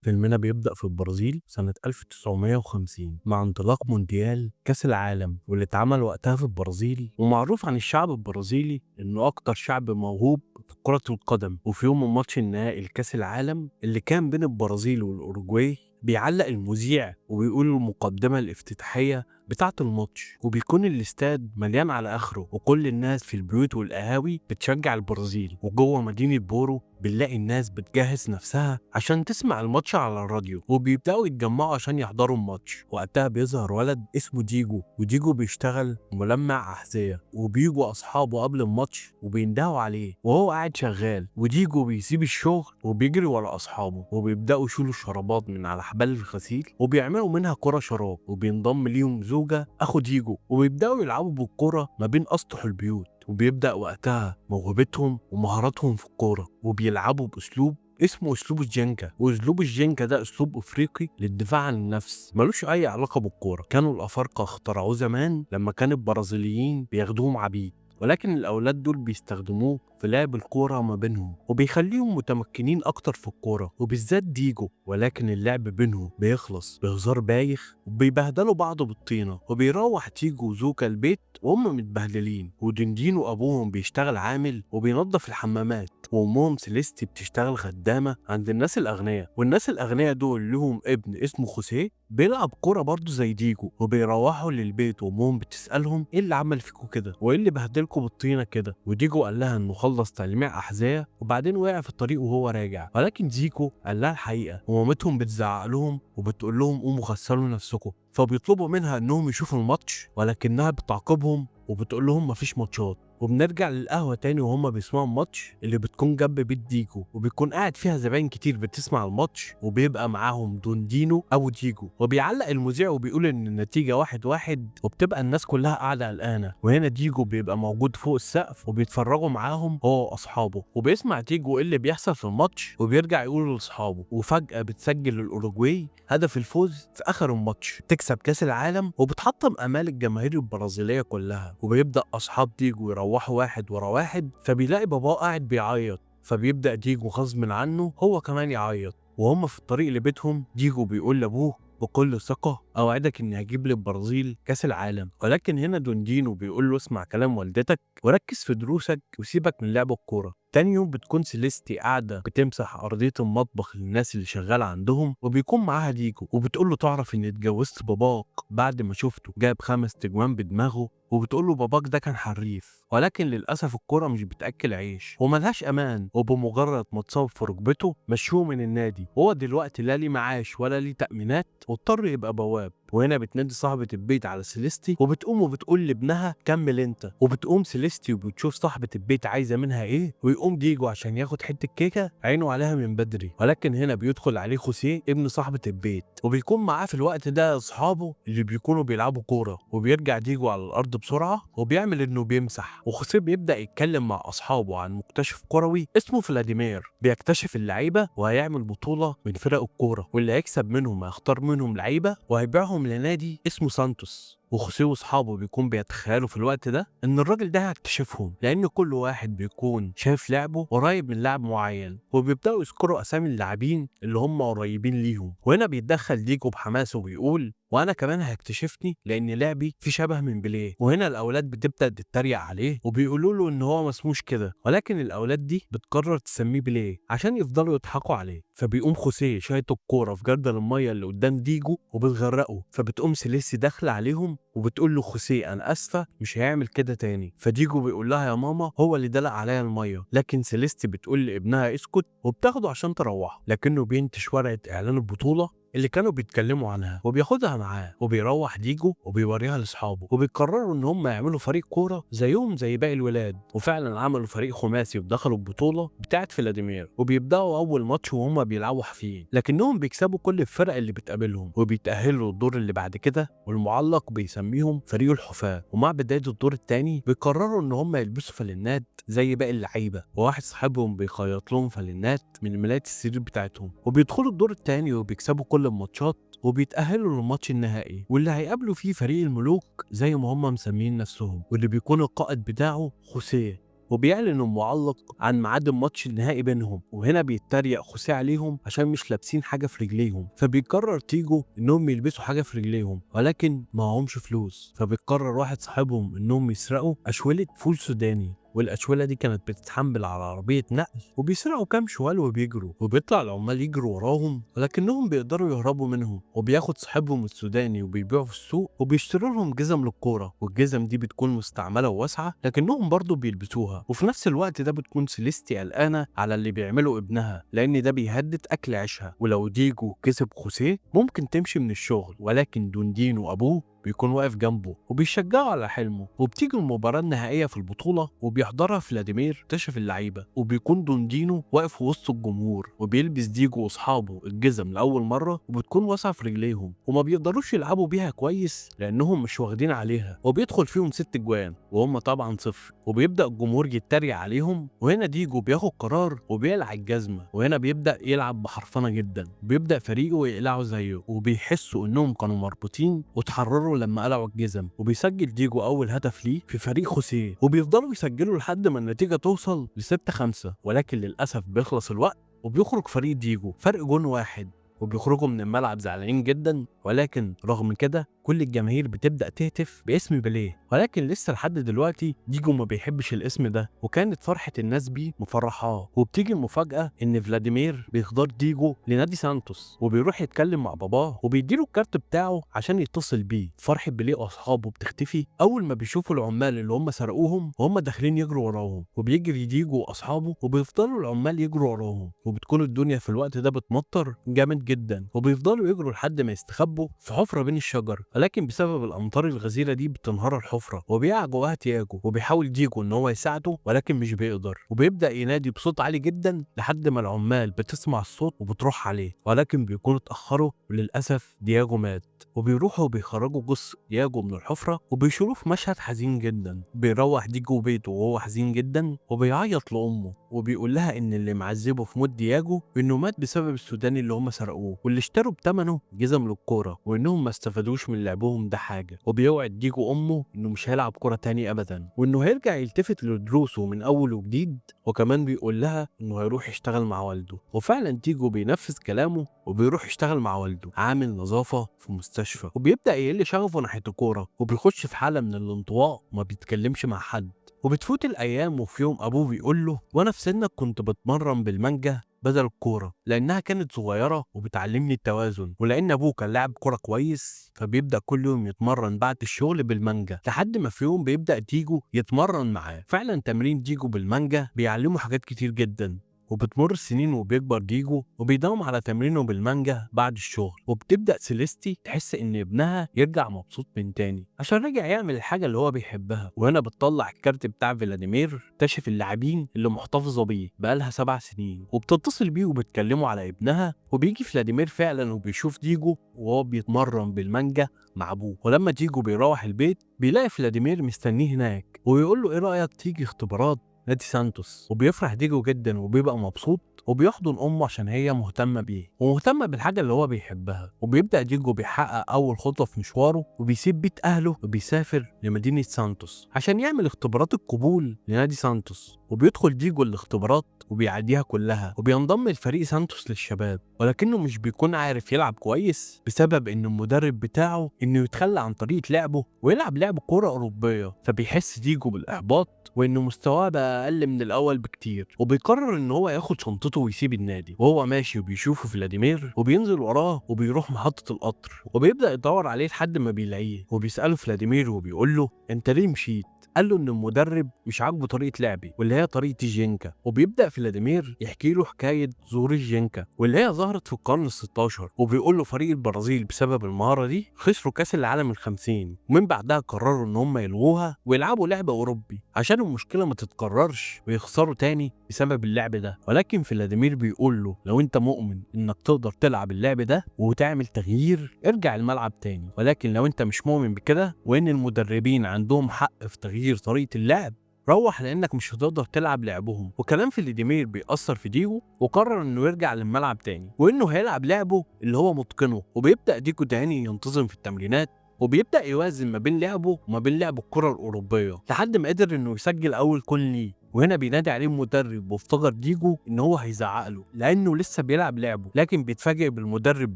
فيلمنا بيبدأ في البرازيل سنة 1950 مع انطلاق مونديال كأس العالم واللي اتعمل وقتها في البرازيل، ومعروف عن الشعب البرازيلي إنه أكتر شعب موهوب في كرة القدم. وفي يوم الماتش النهائي لكأس العالم اللي كان بين البرازيل والأوروجواي بيعلق المذيع وبيقول المقدمة الافتتاحية بتاعة الماتش، وبيكون الاستاد مليان على آخره وكل الناس في البيوت والقهاوي بتشجع البرازيل. وجوه مدينة بورو بنلاقي الناس بتجهز نفسها عشان تسمع الماتش على الراديو، وبيبدأوا يتجمعوا عشان يحضروا الماتش. وقتها بيظهر ولد اسمه ديجو، وديجو بيشتغل ملمع أحذية، وبيجوا أصحابه قبل الماتش وبيندهوا عليه وهو قاعد شغال. وديجو بيسيب الشغل وبيجري ورا أصحابه، وبيبدأوا يشيلوا الشرابات من على حبال الغسيل وبيعملوا منها كرة شراب. وبينضم ليهم زوجة أخو ديجو، وبيبدأوا يلعبوا بالكرة ما بين أسطح البيوت. وبيبدأ وقتها موهبتهم ومهاراتهم في الكورة، وبيلعبوا بأسلوب اسمه أسلوب الجينكا. وأسلوب الجينكا ده أسلوب أفريقي للدفاع عن النفس، ملوش أي علاقة بالكورة. كانوا الأفارقة اخترعوه زمان لما كان البرازيليين بياخدوهم عبيد، ولكن الأولاد دول بيستخدموه في لعب الكورة ما بينهم وبيخليهم متمكنين أكتر في الكورة، وبالذات ديجو. ولكن اللعب بينهم بيخلص بهزار بايخ وبيبهدلوا بعض بالطينة. وبيروح تيجو وزوكا البيت وهم متبهدلين، ودندين وأبوهم بيشتغل عامل وبينظف الحمامات، وأمهم سيليستي بتشتغل خدامة عند الناس الأغنياء. والناس الأغنياء دول لهم ابن اسمه خوسيه بيلعب كورة برضه زي ديجو. وبيروحوا للبيت وأمهم بتسألهم إيه اللي عمل فيكم كده وإيه اللي بهدلكم بالطينة كده. وديجو قال لها إنه خلص تلميع أحذية وبعدين وقع في الطريق وهو راجع. ولكن ديجو قال لها الحقيقة، ومامتهم بتزعق لهم وبتقول لهم قوموا غسلوا نفسكم. فبيطلبوا منها إنهم يشوفوا الماتش، ولكنها بتعاقبهم وبتقول لهم مفيش ماتشات. وبنرجع للقهوة تاني وهما بيسمعوا الماتش اللي بتكون جنب بيت ديجو، وبيكون قاعد فيها زباين كتير بتسمع الماتش، وبيبقى معاهم دوندينو أو ديجو. وبيعلق المذيع وبيقول إن النتيجة 1-1، وبتبقى الناس كلها قاعدة قلقانة. وهنا ديجو بيبقى موجود فوق السقف وبيتفرجوا معاهم هو وأصحابه، وبيسمع ديجو إيه اللي بيحصل في الماتش وبيرجع يقول لأصحابه. وفجأة بتسجل الأوروجواي هدف الفوز في آخر الماتش، تكسب كأس العالم وبتحطم آمال الجماهير البرازيلية كلها. وبيبدأ أصحاب ديجو يروحوا واحد ورا واحد، فبيلاقي باباه قاعد بيعيط، فبيبدأ ديجو غصب عنه هو كمان يعيط. وهم في الطريق لبيتهم ديجو بيقول لأبوه بكل ثقة أوعدك إني هجيب للبرازيل كأس العالم. ولكن هنا دوندينو بيقول له اسمع كلام والدتك وركز في دروسك وسيبك من لعب الكورة. تاني يوم بتكون سيليستي قاعدة بتمسح أرضية المطبخ للناس اللي شغالة عندهم، وبيكون معاها ديجو وبتقول له تعرف إني اتجوزت باباك بعد ما شفته جاب 5 تجوان بدماغه. وبتقول له باباك ده كان حريف، ولكن للأسف الكرة مش بتأكل عيش وملهاش أمان. وبمجرد ما اتصاب في ركبته مشوه من النادي، وهو دلوقتي لا ليه معاش ولا ليه تأمينات واضطر يبقى بواب. وهنا بتنادي صاحبة البيت على سيليستي وبتقوم وبتقول لابنها كمل انت. وبتقوم سيليستي وبتشوف صاحبة البيت عايزة منها ايه، ويقوم ديجو عشان ياخد حتة كيكة عينه عليها من بدري. ولكن هنا بيدخل عليه خوسيه ابن صاحبة البيت، وبيكون معاه في الوقت ده اصحابه اللي بيكونوا بيلعبوا كورة. وبيرجع ديجو على الارض بسرعة وبيعمل انه بيمسح، وخوسيه بيبدأ يتكلم مع اصحابه عن مكتشف كروي اسمه فلاديمير بيكتشف اللعيبة وهيعمل بطولة من فرق الكورة، واللي هيكسب منهم هيختار منهم لعيبة وهيبيعهم لنادي اسمه سانتوس. وخوسيه واصحابه بيكون بيتخيلوا في الوقت ده ان الراجل ده هيكتشفهم، لان كل واحد بيكون شايف لعبه قريب من لاعب معين، وبيبداوا يذكروا اسامي اللاعبين اللي هم قريبين ليهم. وهنا بيتدخل ديجو بحماس وبيقول وانا كمان هيكتشفني لان لعبي في شبه من بيليه. وهنا الاولاد بتبدا تتريق عليه وبيقولوا له ان هو ما اسموش كده، ولكن الاولاد دي بتقرر تسميه بيليه عشان يفضلوا يضحكوا عليه. فبيقوم خوسيه شايط الكوره في جردل الميه اللي قدام ديجو وبتغرقه. فبتقوم سيليسي داخله عليهم وبتقول له خوسيه انا اسفه مش هيعمل كده تاني. فديجو بيقول لها يا ماما هو اللي دلق عليا الميه. لكن سيليستي بتقول لابنها اسكت وبتاخده عشان تروحه، لكنه بينتش ورقه اعلان البطوله اللي كانوا بيتكلموا عنها وبياخدها معاه. وبيروح ديجو وبيوريها لاصحابه، وبيقرروا ان هم يعملوا فريق كوره زيهم زي باقي الولاد. وفعلا عملوا فريق خماسي ودخلوا البطوله بتاعت فلاديمير، وبيبداوا اول ماتش وهم بيلعبوا حافيين، لكنهم بيكسبوا كل الفرق اللي بتقابلهم وبيتاهلوا للدور اللي بعد كده، والمعلق بيسميهم فريق الحفاة. ومع بدايه الدور الثاني بيقرروا ان هم يلبسوا فانلات زي باقي اللعيبه، وواحد صاحبهم بيخيط لهم فانلات من ملاية السرير بتاعتهم. وبيدخلوا الدور الثاني وبيكسبوا كل الماتشات وبيتأهلوا للماتش النهائي، واللي هيقابلوا فيه فريق الملوك زي ما هم مسمين نفسهم، واللي بيكون القائد بتاعه خوسيه. وبيعلن انه معلق عن ميعاد الماتش النهائي بينهم، وهنا بيتريق خوسيه عليهم عشان مش لابسين حاجه في رجليهم. فبيقرر تيجو انهم يلبسوا حاجه في رجليهم، ولكن معهمش فلوس. فبيقرر واحد صاحبهم انهم يسرقوا اشوله فول سوداني، والاشوله دي كانت بتتحمل على عربيه نقل، وبيسرقوا كام شوال وبيجروا، وبيطلع العمال يجروا وراهم ولكنهم بيقدروا يهربوا منهم. وبياخد صاحبهم السوداني وبيبيعه في السوق، وبيشتروا لهم جزم للكوره، والجزم دي بتكون مستعمله وواسعه لكنهم برضه بيلبسوها. وفي نفس الوقت ده بتكون سيليستي قلقانه على اللي بيعمله ابنها، لان ده بيهدد اكل عيشها، ولو ديجو كسب خوسيه ممكن تمشي من الشغل. ولكن دوندين وابوه بيكون واقف جنبه وبيشجعه على حلمه. وبتيجي المباراة النهائية في البطولة وبيحضرها فلاديمير اكتشف اللعيبة، وبيكون دوندينو واقف وسط الجمهور، وبيلبس ديجو واصحابه الجزم لأول مرة، وبتكون واسعة في رجليهم وما بيقدروش يلعبوا بيها كويس لأنهم مش واخدين عليها، وبيدخل فيهم 6 جوان وهم طبعا 0. وبيبدأ الجمهور يتريق عليهم، وهنا ديجو بياخد قرار وبيقلع الجزمة، وهنا بيبدأ يلعب بحرفنة جدا. بيبدأ فريقه يقلعوا زيه، وبيحسوا انهم كانوا مربوطين وتحرروا لما قلعوا الجزم. وبيسجل ديجو اول هدف ليه في فريق خوسيه، وبيفضلوا يسجلوا لحد ما النتيجه توصل ل6-5. ولكن للاسف بيخلص الوقت وبيخرج فريق ديجو فرق جون واحد، وبيخرجوا من الملعب زعلانين جدا. ولكن رغم كده كل الجماهير بتبدأ تهتف باسم بيليه، ولكن لسه لحد دلوقتي ديجو ما بيحبش الاسم ده، وكانت فرحة الناس بيه مفرحاه. وبتيجي المفاجأة ان فلاديمير بيختار ديجو لنادي سانتوس، وبيروح يتكلم مع باباه وبيديله الكارت بتاعه عشان يتصل بيه. فرحة بيليه واصحابه بتختفي اول ما بيشوفوا العمال اللي هم سرقوهم وهم داخلين يجروا وراهم، وبيجري ديجو واصحابه وبيفضلوا العمال يجروا وراهم. وبتكون الدنيا في الوقت ده بتمطر جامد جدا، وبيفضلوا يجروا لحد ما يستخبوا في حفرة بين الشجر. ولكن بسبب الامطار الغزيرة دي بتنهار الحفرة، وبيقع جواها تياجو، وبيحاول ديجو ان هو يساعده ولكن مش بيقدر، وبيبدأ ينادي بصوت عالي جدا لحد ما العمال بتسمع الصوت وبتروح عليه، ولكن بيكونوا اتأخروا وللأسف دياجو مات. وبيروحوا وبيخرجوا جثة دياجو من الحفرة، وبيشوفوه في مشهد حزين جدا. بيروح ديجو بيته وهو حزين جدا وبيعيط لأمه، وبيقول لها ان اللي معذبه في موت دياجو انه مات بسبب السوداني اللي هم سرقوه، واللي اشتروا بثمنه جزم للكوره، وانهم ما استفادوش من لعبهم ده حاجه. وبيوعد ديجو امه انه مش هيلعب كوره تاني ابدا، وانه هيرجع يلتفت لدروسه من اول وجديد. وكمان بيقول لها انه هيروح يشتغل مع والده. وفعلا ديجو بينفذ كلامه وبيروح يشتغل مع والده عامل نظافه في مستشفى، وبيبدا يقل شغفه ناحيه الكوره، وبيخش في حاله من الانطواء وما بيتكلمش مع حد. وبتفوت الايام، وفي يوم ابوه بيقول له وانا في سنك كنت بتمرن بالمانجا بدل الكوره لانها كانت صغيره وبتعلمني التوازن. ولان ابوه كان لاعب كوره كويس فبيبدا كل يوم يتمرن بعد الشغل بالمانجا، لحد ما في يوم بيبدا ديجو يتمرن معاه. فعلا تمرين ديجو بالمانجا بيعلمه حاجات كتير جدا. وبتمر السنين وبيكبر ديجو وبيداوم على تمرينه بالمانجا بعد الشغل. وبتبدأ سيليستي تحس ان ابنها يرجع مبسوط من تاني عشان رجع يعمل الحاجة اللي هو بيحبها. وهنا بتطلع الكارت بتاع فلاديمير تكتشف اللاعبين اللي محتفظة بيه بقالها 7 سنين، وبتتصل بيه وبتكلموا على ابنها. وبيجي فلاديمير فعلا وبيشوف ديجو وهو بيتمرن بالمانجا مع ابوه. ولما ديجو بيروح البيت بيلاقي فلاديمير مستنيه هناك، ويقول له ايه رأيك تيجي اختبارات نادي سانتوس. وبيفرح ديجو جدا وبيبقى مبسوط، وبيحضن امه عشان هي مهتمه بيه ومهتمه بالحاجه اللي هو بيحبها. وبيبدا ديجو بيحقق اول خطوه في مشواره، وبيسيب بيت اهله وبيسافر لمدينه سانتوس عشان يعمل اختبارات القبول لنادي سانتوس. وبيدخل ديجو الاختبارات وبيعديها كلها، وبينضم لفريق سانتوس للشباب. ولكنه مش بيكون عارف يلعب كويس بسبب ان المدرب بتاعه انه يتخلى عن طريقه لعبه ويلعب لعب كوره اوروبيه. فبيحس ديجو بالاحباط وانه مستواه بقى اقل من الاول بكتير، وبيقرر ان هو ياخد شنطته ويسيب النادي. وهو ماشي وبيشوفه فلاديمير وبينزل وراه وبيروح محطه القطر، وبيبدا يدور عليه لحد ما بيلاقيه. وبيساله فلاديمير وبيقول له انت ليه مشيت؟ قال له ان المدرب مش عاجبه طريقه لعبي واللي هي طريقه الجينكا. وبيبدا فلاديمير يحكي له حكايه ظهور الجينكا واللي هي ظهرت في القرن ال16، وبيقول له فريق البرازيل بسبب المهاره دي خسروا كاس العالم ال50، ومن بعدها قرروا ان هم يلغوها ويلعبوا لعب اوروبي عشان المشكله ما تتكررش ويخسروا تاني بسبب اللعب ده. ولكن فلاديمير بيقول له لو انت مؤمن انك تقدر تلعب اللعب ده وتعمل تغيير ارجع الملعب تاني، ولكن لو انت مش مؤمن بكده وان المدربين عندهم حق في تغيير طريقه اللعب روح لانك مش هتقدر تلعب لعبهم. وكلام فلاديمير بيأثر في ديجو، وقرر انه يرجع للملعب تاني وانه هيلعب لعبه اللي هو متقنه. وبيبدأ ديجو تاني ينتظم في التمرينات، وبيبدأ يوازن ما بين لعبه وما بين لعب الكرة الأوروبية لحد ما قدر انه يسجل أول جول ليه وهنا بينادي عليه المدرب، وافتكر ديجو ان هو هيزعق له لانه لسه بيلعب لعبه، لكن بيتفاجئ بالمدرب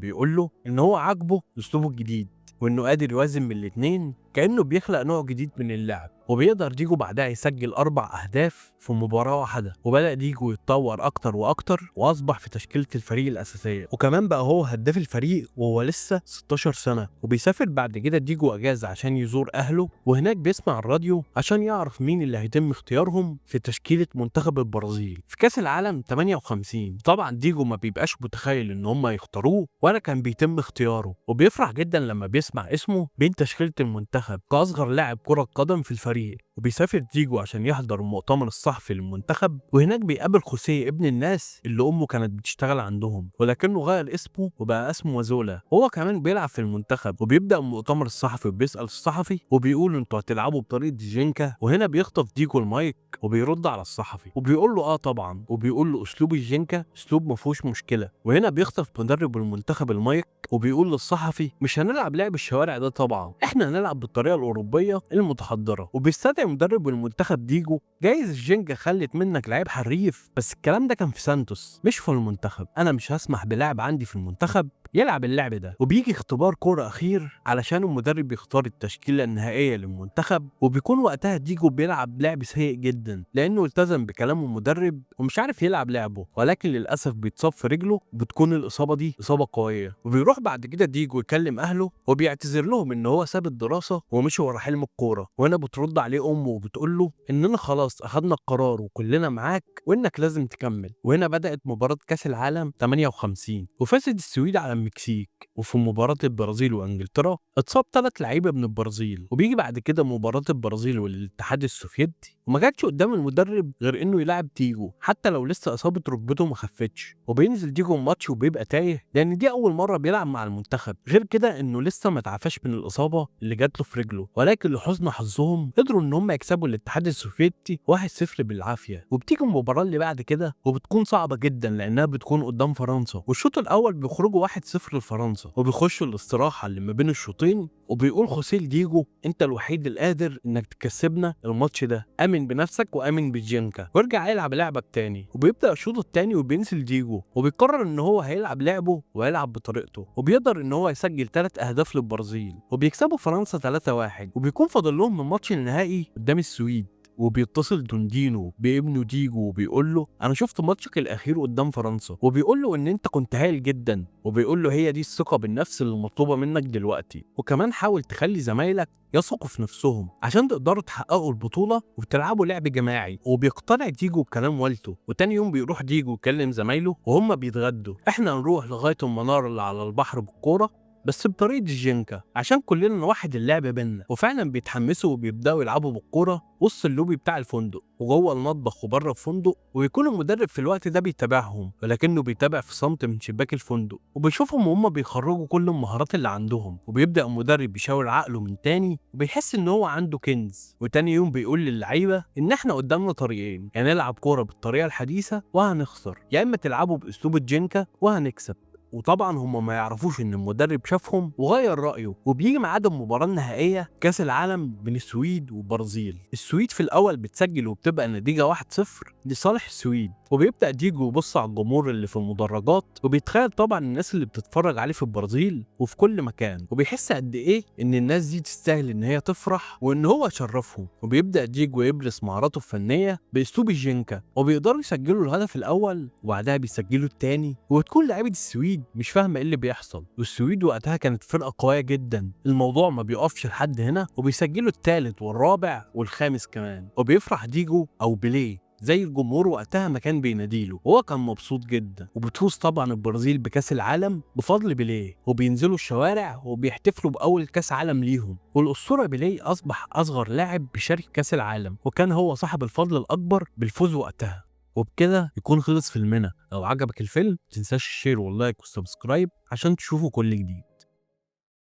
بيقول له ان هو عاجبه اسلوبه الجديد وانه قادر يوازن بين الاتنين، كأنه بيخلق نوع جديد من اللعب. وبيقدر ديجو بعدها يسجل 4 أهداف في مباراة واحدة، وبدأ ديجو يتطور أكتر وأكتر وأصبح في تشكيلة الفريق الأساسية، وكمان بقى هو هداف الفريق وهو لسه 16 سنة. وبيسافر بعد كده ديجو أجازة عشان يزور أهله، وهناك بيسمع الراديو عشان يعرف مين اللي هيتم اختيارهم في تشكيلة منتخب البرازيل في كأس العالم 58. طبعا ديجو ما بيبقاش متخيل إن هم يختاروه ولا كان بيتم اختياره، وبيفرح جدا لما بيسمع اسمه بين تشكيلة المنتخب كأصغر لاعب كرة قدم في الفريق. وبيسافر ديجو عشان يحضر المؤتمر الصحفي للمنتخب، وهناك بيقابل خوسيه ابن الناس اللي امه كانت بتشتغل عندهم، ولكنه غير اسمه وبقى اسمه وزولا. هو كمان بيلعب في المنتخب، وبيبدا المؤتمر الصحفي وبيسال الصحفي وبيقول انتوا هتلعبوا بطريقه الجينكا. وهنا بيخطف ديجو المايك وبيرد على الصحفي وبيقول له طبعا، وبيقول له اسلوب الجينكا اسلوب ما فيهوش مشكله. وهنا بيخطف مدرب المنتخب المايك وبيقول للصحفي مش هنلعب لعب الشوارع ده طبعا، احنا هنلعب بالطريقه الاوروبيه المتحضره. وبيستدعي مدرب المنتخب ديجو، جايز الجينكا خلت منك لعيب حريف، بس الكلام ده كان في سانتوس مش في المنتخب، انا مش هسمح بلاعب عندي في المنتخب يلعب اللعب ده. وبيجي اختبار كوره اخير علشان المدرب يختار التشكيله النهائيه للمنتخب، وبيكون وقتها ديجو بيلعب لعب سيء جدا لانه التزم بكلام المدرب ومش عارف يلعب لعبه، ولكن للاسف بيتصاب في رجله، وبتكون الاصابه دي اصابه قويه. وبيروح بعد كده ديجو يكلم اهله وبيعتذر لهم ان هو ساب الدراسه ومشي ورا حلم الكوره. وهنا بترد عليه امه وبتقول له اننا خلاص اخدنا القرار وكلنا معاك وانك لازم تكمل. وهنا بدات مباراه كاس العالم 58 وفازت السويد على المكسيك. وفي مباراه البرازيل وانجلترا اتصاب 3 لعيبه من البرازيل. وبيجي بعد كده مباراه البرازيل والاتحاد السوفيتي، وما جاتش قدام المدرب غير انه يلعب ديجو حتى لو لسه اصابه ركبته ما خفتش. وبينزل ديجو الماتش وبيبقى تايه لان دي اول مره بيلعب مع المنتخب، غير كده انه لسه ما تعافاش من الاصابه اللي جات له في رجله. ولكن لحسن حظهم قدروا ان هم يكسبوا الاتحاد السوفيتي 1-0 بالعافيه. وبتيجي المباراه اللي بعد كده وبتكون صعبه جدا لانها بتكون قدام فرنسا، والشوط الاول بيخرجوا 1-0 لفرنسا، وبيخشوا الاستراحه اللي ما بين الشوطين، وبيقول خوسيه ديجو انت الوحيد القادر انك تكسبنا الماتش ده، امن بنفسك وامن بالجينكا وارجع يلعب لعبك تاني. وبيبدا الشوط التاني وبينزل ديجو وبيقرر ان هو هيلعب لعبه وهيلعب بطريقته، وبيقدر ان هو يسجل 3 اهداف للبرازيل وبيكسبوا فرنسا 3-1. وبيكون فاضل لهم الماتش النهائي قدام السويد، وبيتصل دوندينو بابنه ديجو وبيقول له انا شفت ماتشك الاخير قدام فرنسا، وبيقول له ان انت كنت هايل جدا، وبيقول له هي دي الثقه بالنفس اللي مطلوبه منك دلوقتي، وكمان حاول تخلي زمايلك يثقوا في نفسهم عشان تقدروا تحققوا البطوله وتلعبوا لعب جماعي. وبيقتنع ديجو بكلام والده، وتاني يوم بيروح ديجو يكلم زمايله وهم بيتغدوا احنا نروح لغايه المناره اللي على البحر بالكوره بس بطريقه الجينكا عشان كلنا نوحد اللعب بينا. وفعلا بيتحمسوا وبيبداوا يلعبوا بالكوره وسط اللوبي بتاع الفندق وجوه المطبخ وبره الفندق، ويكون المدرب في الوقت ده بيتابعهم ولكنه بيتابع في صمت من شباك الفندق، وبيشوفهم وهم بيخرجوا كل المهارات اللي عندهم. وبيبدا المدرب يشاور عقله من تاني وبيحس ان هو عنده كنز. وتاني يوم بيقول للعيبه ان احنا قدامنا طريقين، يا نلعب كوره بالطريقه الحديثه وهنخسر، يا اما تلعبوا باسلوب الجينكا وهنكسب. وطبعا هم ما يعرفوش ان المدرب شافهم وغير رايه. وبيجي ميعاد المباراه النهائيه كاس العالم بين السويد والبرازيل. السويد في الاول بتسجل وبتبقى النتيجه 1-0 لصالح السويد، وبيبدا ديجو يبص على الجمهور اللي في المدرجات وبيتخيل طبعا الناس اللي بتتفرج عليه في البرازيل وفي كل مكان، وبيحس قد ايه ان الناس دي تستاهل ان هي تفرح وان هو يشرفهم. وبيبدا ديجو يبرز مهاراته الفنيه باسلوب الجينكا، وبيقدروا يسجلوا الهدف الاول وبعدها بيسجلوا الثاني، وتكون لعيبه السويد مش فاهمه ايه اللي بيحصل. والسويد وقتها كانت فرقه قويه جدا. الموضوع ما بيقفش لحد هنا وبيسجلوا الثالث والرابع والخامس كمان، وبيفرح ديجو او بيليه زي الجمهور وقتها ما كان بيناديله، وهو كان مبسوط جدا. وبتفوز طبعا البرازيل بكاس العالم بفضل بيليه، وبينزلوا الشوارع وبيحتفلوا باول كاس عالم ليهم. والاسطوره بيليه اصبح اصغر لاعب بيشارك كاس العالم، وكان هو صاحب الفضل الاكبر بالفوز وقتها. وبكده يكون خلص فيلمنا. لو عجبك الفيلم متنساش الشير واللايك والسبسكرايب عشان تشوفوا كل جديد.